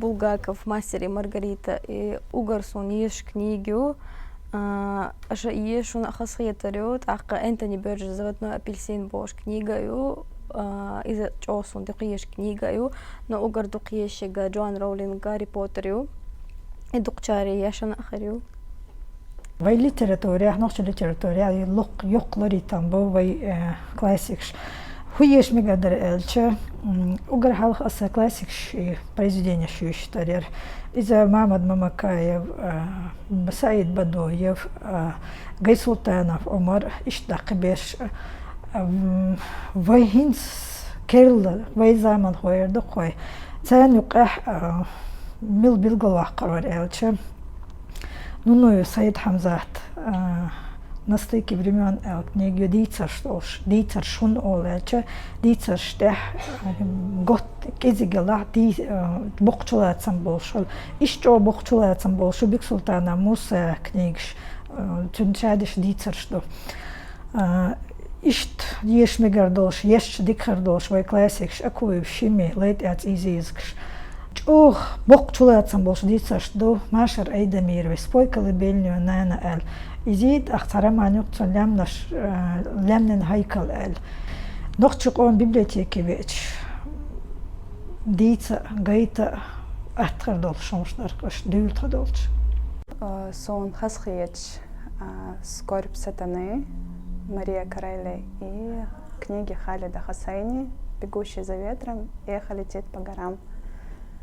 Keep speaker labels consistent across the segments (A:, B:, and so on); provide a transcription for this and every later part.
A: Булгаков «Мастер и Маргарита» и Угарсон еш книгу, аша ешун ахасхиятариот, ака Энтони Бёрджес «Заводной апельсин» бош книгаю, иза чосон дукиеш книгаю, но угар дукиешега Джоан Роулинг «Гарри Поттерю» и дукчари яшан ахарю.
B: Vai literatūra, nossa literatūra, joklari tambo, vai klasiks. Хуеш мегадер элче, угар халх аса класикш произведения шуштарер. Иза Мамад Мамакаев, Саид Бадоев, Гай Султанов, Омар Иштакбеш, vai hins kerl, vai zaman hoyer дохой. Цан юках мил билгалвах карвар элче. Ну, Саид Хамзат, на стыке времен книги Дицар Шун Олече, Дицар Штех, год кезигела, бокчулацам болшол, ишчо бокчулацам болшол, Бик Султана Муса книгш, чунчадиш Дицар что. Ишт еш мегардолш, еш дикардолш, вай классикш, акуев шими, лейт яц изизгш. Ох, бокчулацам болш Дицар что, Машар Эйдамирович, спой колыбельную Нана Эль. Изид ахтараманюк лямнен хайкал эль. Нохчук он библиотеки веч. Дица гайта ахтардол шомшнаркаш дюлтадолч.
C: Сон хасхиеч Скорбь сатаны, Мария Карелли и книги Халида Хосейни «Бегущий за ветром» и «Эхо летит по горам».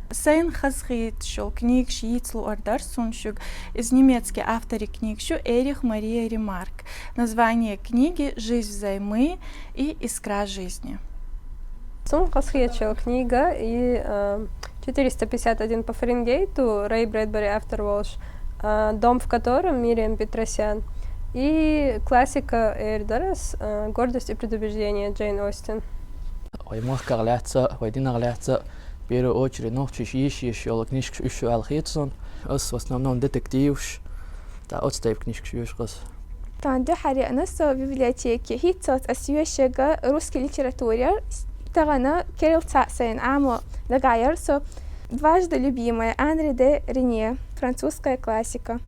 D: Сейн хасхит шел книг Шиицлу Ардарсуншук из немецкой авторы книг Эрих Мария Ремарк. Название книги «Жизнь взаймы» и «Искра жизни».
E: Сон хасхит шел книга и 451 по Фаренгейту Рэй Брэдбери Автор Волш, дом в котором Мириам Петросян и классика Эрдорас «Гордость и предубеждение» Джейн Остин.
F: В первую очередь, еще книжка еще Алхитсон, в основном детективш, да, отстаив книжка еще.
G: Танды хари нас в библиотеке хитсот освещага русской литературе, тагана Кирилл Цасейн, амо дагайерсо, дважды любимая Анри де Рене, французская классика.